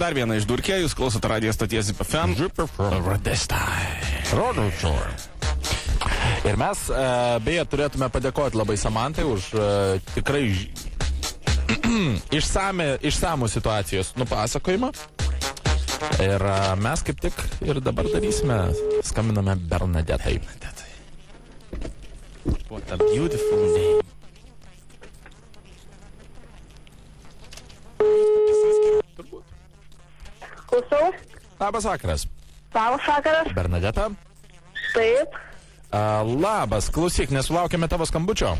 Dar viena iš Durkė, jūs klausote radijo stoties ZIP-FM. Ir mes, beje, turėtume padėkoti labai Samantai už tikrai išsamų situacijos nupasakojimą. Ir mes kaip tik ir dabar darysime, skambiname Bernadetai. What a beautiful name. Klausau. Labas vakaras. Labas vakaras. Bernadeta. Taip. Labas, klausyk, nesulaukėme tavo skambučio.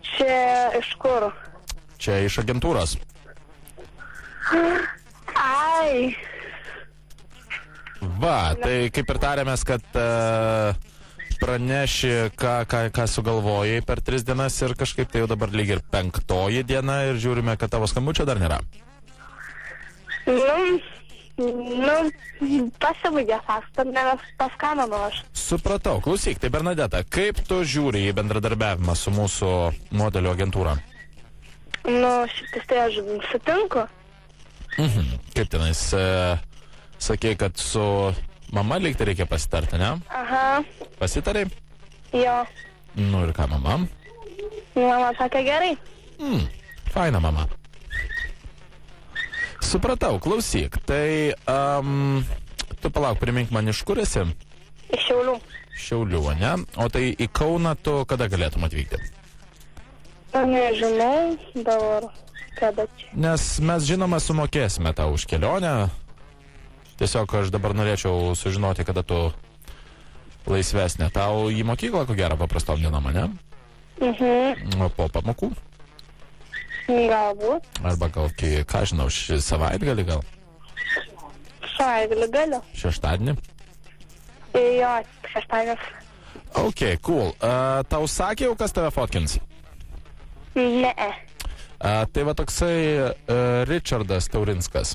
Čia iš kur? Čia iš agentūros. Ai. Va, tai kaip ir tarėmės, kad praneši, ką sugalvojai per 3 dienas ir kažkaip tai jau dabar lyg ir 5. diena ir žiūrime, kad tavo skambučio dar nėra. Pasibaigė faktas, nes paskambinau aš. Supratau, klausyk, tai Bernadeta, kaip tu žiūri į bendradarbiavimą su mūsų modelio agentūra? Šitas tai aš sutinku. Kaip tenais, sakei, kad su mama lyg tai reikia pasitarti, ne? Aha. Pasitarai? Jo. Nu ir ką, mama? Mama sakė gerai. Faina mama. Supratau, klausyk, tai tu palauk, primink man, iš kur esi? Iš Šiaulių. Šiaulių, ne? O tai į Kauną tu kada galėtum atvykti? Nežinau, dabar kada čia. Nes mes žinoma sumokėsime tau už kelionę. Tiesiog aš dabar norėčiau sužinoti, kada tu laisvesnė. Tau į mokyklą, ko gero, paprastom dienom, ne? O po pamokų? Galbūt. Arba gal, ką žinau, savaitgalį gal? Savaitgalį galiu. Šeštadienį? Jo, šeštadienis. Ok, cool. Tau sakė jau, kas tave fotkins? Ne. Tai va toksai Richardas Taurinskas.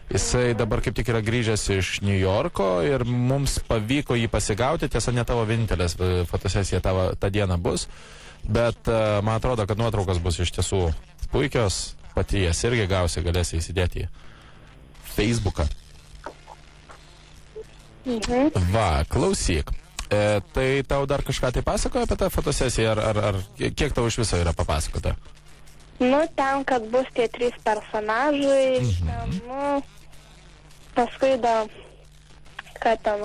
Jisai dabar kaip tik yra grįžęs iš New Yorko ir mums pavyko jį pasigauti. Tiesa, ne tavo vienintelės fotosesija tą dieną bus. Bet man atrodo, kad nuotraukos bus iš tiesų puikios. Pati jas irgi gausi, galėsi įsidėti į Facebooką. Va, klausyk. Tai tau dar kažką tai pasakoja apie tą fotosesiją? Ar kiek tau iš viso yra papasakota? Ten, kad bus tie 3 personažai. Paskui dar, kad ten...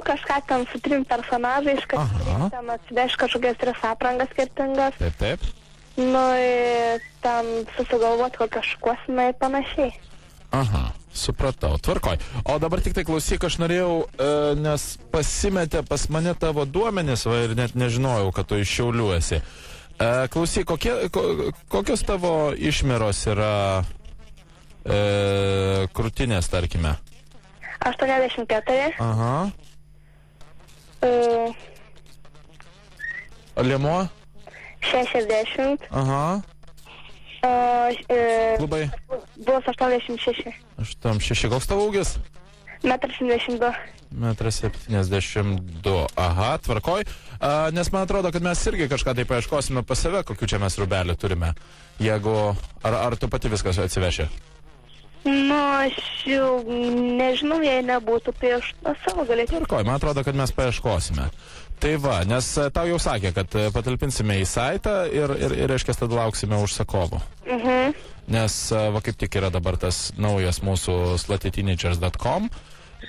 kažką ten su 3 personažais, kad ten atsideš kažkokias 3 aprangas skirtingas. Taip. Ir ten susigalvoti kokią šukuosiną ir panašiai. Aha, supratau, tvarkoj. O dabar tik tai klausyk, aš norėjau, nes pasimetė pas mane tavo duomenis, ir net nežinojau, kad tu iš Šiaulių esi. Klausyk, kokios tavo išmeros yra krūtinės, tarkime? 84. Aha. Liemuo? 60. Aha. Klubai? Bus 86. 86. Koks tavo ūgis? 1,72 m. 1,72 m. Aha, tvarkoj. Nes man atrodo, kad mes irgi kažką tai paieškosime pas save, kokių čia mes rūbelių turime. Jeigu... Ar tu pati viskas atsiveši? Aš jau nežinau, jei nebūtų, tai aš savo galėčiau. Tvarkoj, man atrodo, kad mes paieškosime. Tai va, nes tau jau sakė, kad patalpinsime į saitą ir reiškia, tada lauksime užsakovų. Nes va kaip tik yra dabar tas naujas mūsų sluttyteenagers.com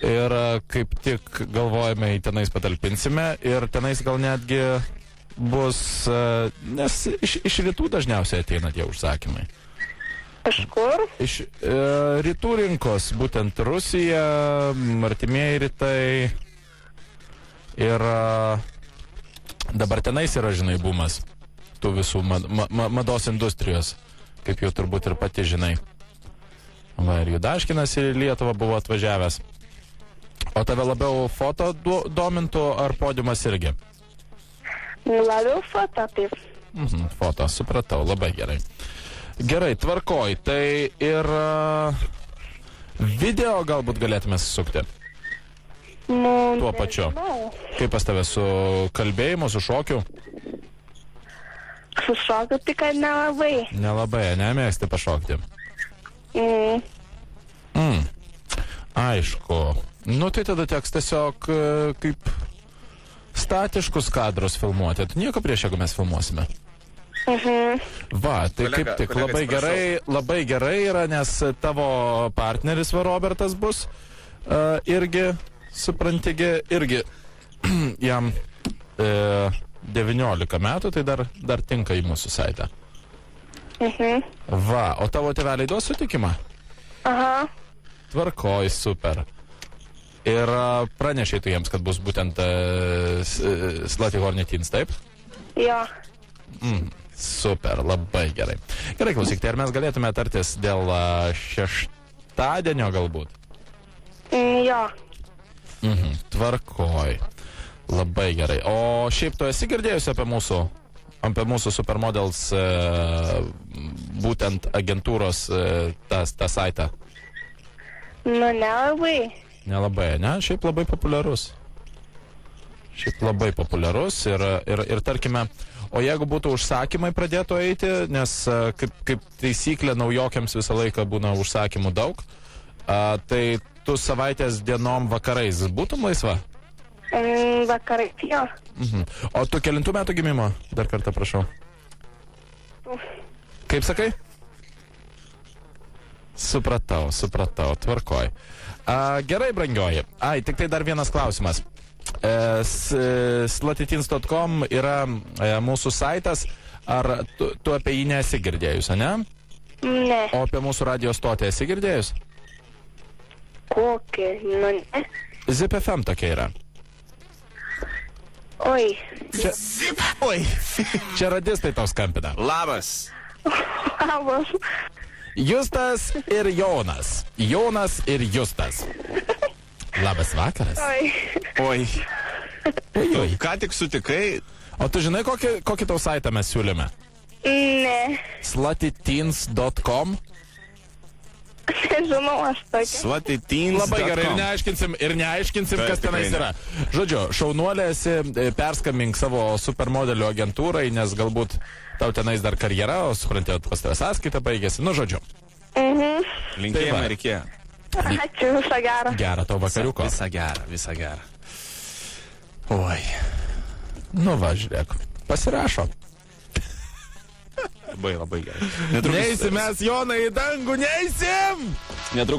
ir kaip tik galvojame į tenais patalpinsime ir tenais gal netgi bus, nes iš rytų dažniausiai ateina tie užsakymai. Iš kur? Iš rytų rinkos, būtent Rusija, artimieji rytai ir dabar tenais yra, žinai, bumas tų visų mados industrijos, kaip jau turbūt ir pati žinai. Va, ir Judaškinas į Lietuvą buvo atvažiavęs. O tave labiau foto domintų ar podiumas irgi? Labiau foto, taip. Foto, supratau, labai gerai. Gerai, tvarkoj, tai ir video galbūt galėtume susukti. Tuo pačiu. Kaip pas tave su kalbėjimu, su šokiu? Sušoku, tai kad nelabai. Nelabai, nemėgsti pašokti. Aišku. Nu tai tada teks tiesiog kaip statiškus kadrus filmuoti. Tu nieko prieš, jeigu mes filmuosime. Va, tai Kolega, kaip tik kolega, labai gerai yra, nes tavo partneris va Robertas bus irgi, suprantigi, irgi jam 19 metų, tai dar tinka į mūsų saitą. Va, o tavo tėveliai duos sutikimą? Aha. Tvarkoj, super. Ir pranešai tu jiems, kad bus būtent Slutty Horny Teens, taip? Jo. Super, labai gerai. Gerai, klausyk, tai ar mes galėtume tartis dėl šeštadienio galbūt? Jo. Tvarkoj. Labai gerai. O šiaip tu esi girdėjusi apie mūsų Supermodels būtent agentūros tą saitą? Nu, nelabai. Nelabai, ne? Šiaip labai populiarus. Ir tarkime, o jeigu būtų užsakymai pradėtų eiti, nes kaip taisyklė naujokiams visą laiką būna užsakymų daug, tai tu savaitės dienom vakarais būtum laisva? Vakarai, jo. O tu kelintų metų gimimo? Dar kartą prašau. Kaip sakai? Supratau, tvarkoj. Gerai, brangioji. Tik tai dar vienas klausimas. Sluttyteens.com yra mūsų saitas. Ar tu apie jį nesi girdėjus, ne? Ne. O apie mūsų radio stotį esi girdėjus? Kokį? Nu, ne. Zip FM tokia yra. Oi. Oi. Čia radistai tau skambina. Labas. Labas. Justas ir Jonas. Jonas ir Justas. Labas vakaras. Oi. Oi. Ką tik sutikai? O tu žinai, kokį tau saitą mes siūlėme? Ne. Sluttyteens.com. Nežinau, aš tokia. Sluttyteens.com. Labai gerai, ir neaiškinsim, Taip, kas tenais tikrai yra. Žodžiu, šaunuolė esi, perskambink savo supermodelio agentūrai, nes galbūt tau tenais dar karjera, o suprantėjot, pas tavęs sąskaita baigėsi. Nu, žodžiu. Linkėjimai reikėjo. Ačiū, visą gerą. Gerą tau vakariuko. Visą gerą. Oi. Nu va, žiūrėk. Pasirašo. Labai gerai. Neįsim mes, Jonai, į dangų, neįsim! Netrukus